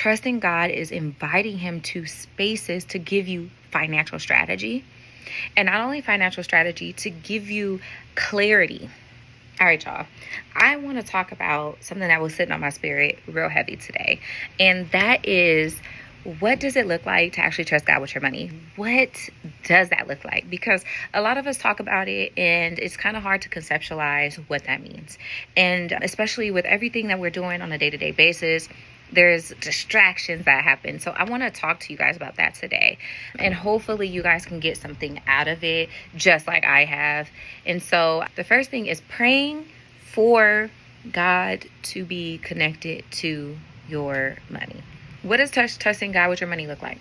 trusting God is inviting him to spaces to give you financial strategy. And not only financial strategy, to give you clarity. All right, y'all. I want to talk about something that was sitting on my spirit real heavy today. And that is, what does it look like to actually trust God with your money? What does that look like? Because a lot of us talk about it and it's kind of hard to conceptualize what that means. And especially with everything that we're doing on a day-to-day basis, there's distractions that happen. So I want to talk to you guys about that today. And hopefully you guys can get something out of it, just like I have. And so the first thing is praying for God to be connected to your money. What does trusting God with your money look like?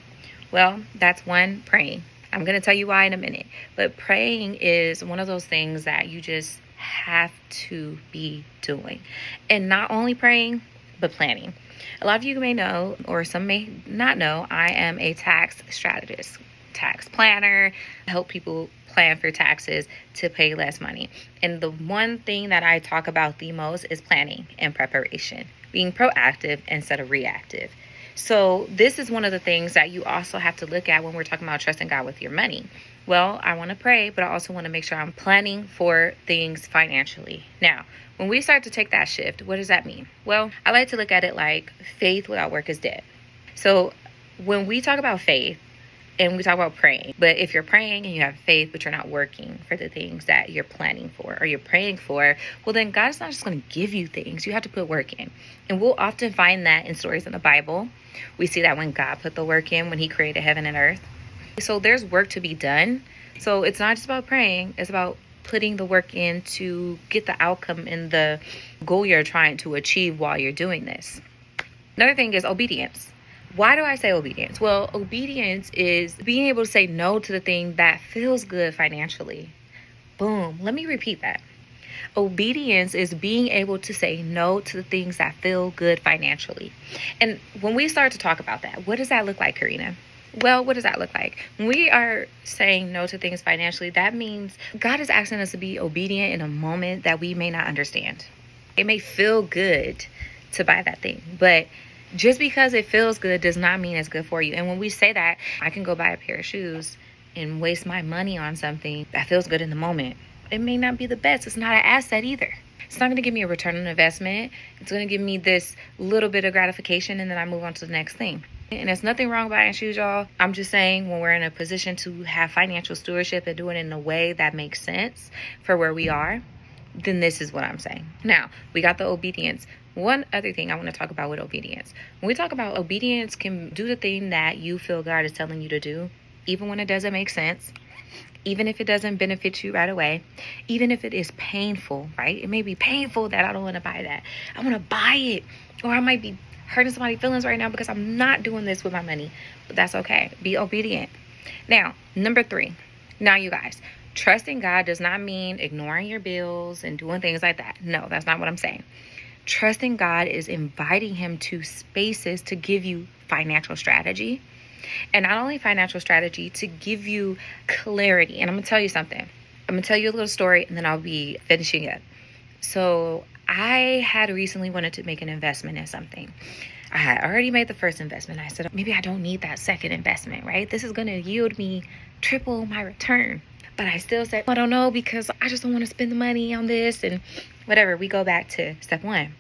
Well, that's one, praying. I'm going to tell you why in a minute. But praying is one of those things that you just have to be doing. And not only praying, but planning. A lot of you may know, or some may not know, I am a tax strategist, tax planner. I help people plan for taxes to pay less money. And the one thing that I talk about the most is planning and preparation, being proactive instead of reactive. So this is one of the things that you also have to look at when we're talking about trusting God with your money. Well, I want to pray, but I also want to make sure I'm planning for things financially. Now, when we start to take that shift, what does that mean? Well, I like to look at it like faith without work is dead. So when we talk about faith and we talk about praying, but if you're praying and you have faith, but you're not working for the things that you're planning for or you're praying for, well, then God's not just going to give you things. You have to put work in. And we'll often find that in stories in the Bible. We see that when God put the work in, when he created heaven and earth. So there's work to be done. So it's not just about praying. It's about putting the work in to get the outcome and the goal you're trying to achieve while you're doing this. Another thing is obedience. Why do I say obedience? Well, obedience is being able to say no to the thing that feels good financially. Boom. Let me repeat that. Obedience is being able to say no to the things that feel good financially. And when we start to talk about that, what does that look like, Karina? Well, what does that look like? When we are saying no to things financially, that means God is asking us to be obedient in a moment that we may not understand. It may feel good to buy that thing, but just because it feels good does not mean it's good for you. And when we say that, I can go buy a pair of shoes and waste my money on something that feels good in the moment. It may not be the best. It's not an asset either. It's not going to give me a return on investment. It's going to give me this little bit of gratification and then I move on to the next thing. And there's nothing wrong buying shoes, y'all. I'm just saying when we're in a position to have financial stewardship and do it in a way that makes sense for where we are, then this is what I'm saying. Now, we got the obedience. One other thing I want to talk about with obedience. When we talk about obedience, can do the thing that you feel God is telling you to do, even when it doesn't make sense, even if it doesn't benefit you right away, even if it is painful, right? It may be painful that I don't want to buy that. I want to buy it, or I might be hurting somebody's feelings right now because I'm not doing this with my money, but that's okay. Be obedient. Now, number 3. Now, you guys, trusting God does not mean ignoring your bills and doing things like that. No, that's not what I'm saying. Trusting God is inviting him to spaces to give you financial strategy. And not only financial strategy, to give you clarity. And I'm going to tell you something. I'm going to tell you a little story and then I'll be finishing it. So I had recently wanted to make an investment in something. I had already made the first investment. I said, maybe I don't need that second investment, right? This is going to yield me triple my return. But I still said, I don't know, because I just don't want to spend the money on this and whatever. We go back to step 1,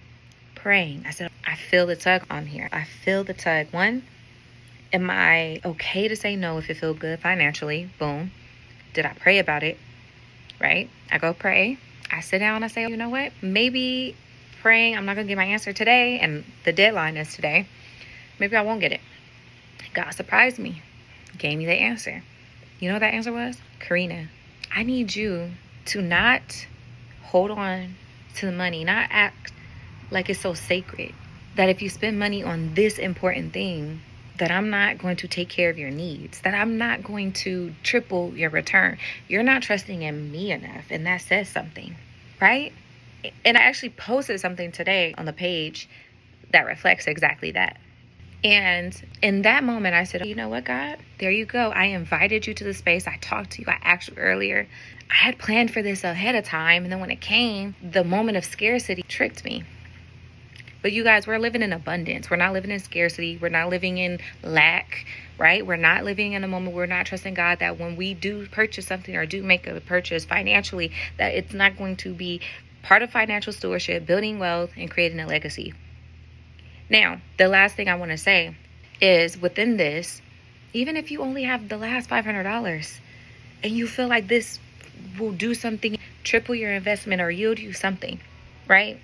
praying. I said, I feel the tug on here. I feel the tug. 1, am I okay to say no if it feels good financially? Boom. Did I pray about it? Right? I go pray. I sit down. I say, you know what? Maybe praying, I'm not going to get my answer today. And the deadline is today. Maybe I won't get it. God surprised me. Gave me the answer. You know what that answer was? Karina, I need you to not hold on to the money, not act like it's so sacred that if you spend money on this important thing, that I'm not going to take care of your needs, that I'm not going to triple your return. You're not trusting in me enough. And that says something, right? And I actually posted something today on the page that reflects exactly that. And in that moment, I said, you know what, God? There you go. I invited you to the space. I talked to you. I asked you earlier. I had planned for this ahead of time. And then when it came, the moment of scarcity tricked me. But you guys, we're living in abundance. We're not living in scarcity. We're not living in lack, right? We're not living in a moment where we're not trusting God that when we do purchase something or do make a purchase financially, that it's not going to be part of financial stewardship, building wealth, and creating a legacy. Now, the last thing I want to say is within this, even if you only have the last $500 and you feel like this will do something, triple your investment or yield you something, right?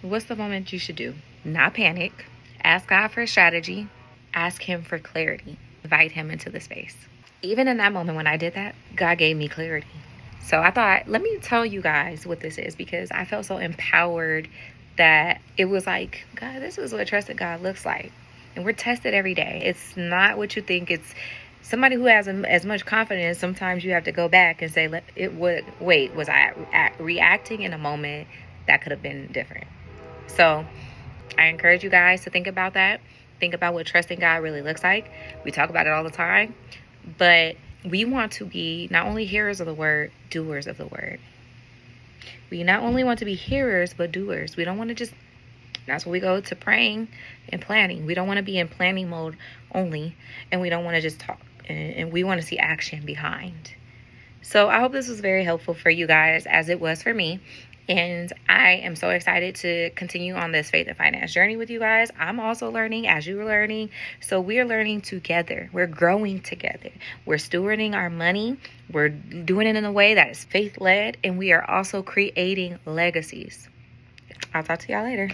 What's the moment you should do? Not panic. Ask God for a strategy. Ask Him for clarity. Invite Him into the space. Even in that moment when I did that, God gave me clarity. So I thought, let me tell you guys what this is, because I felt so empowered that it was like, God, this is what trusted God looks like. And we're tested every day. It's not what you think. It's somebody who has as much confidence. Sometimes you have to go back and say, was I reacting in a moment that could have been different? So I encourage you guys to think about that. Think about what trusting God really looks like. We talk about it all the time, but we want to be not only hearers of the word, doers of the word. We not only want to be hearers, but doers. We don't want to just, that's what we go to praying and planning. We don't want to be in planning mode only, and we don't want to just talk, and we want to see action behind. So I hope this was very helpful for you guys, as it was for me. And I am so excited to continue on this faith and finance journey with you guys. I'm also learning as you're learning. So we're learning together. We're growing together. We're stewarding our money. We're doing it in a way that is faith-led. And we are also creating legacies. I'll talk to y'all later.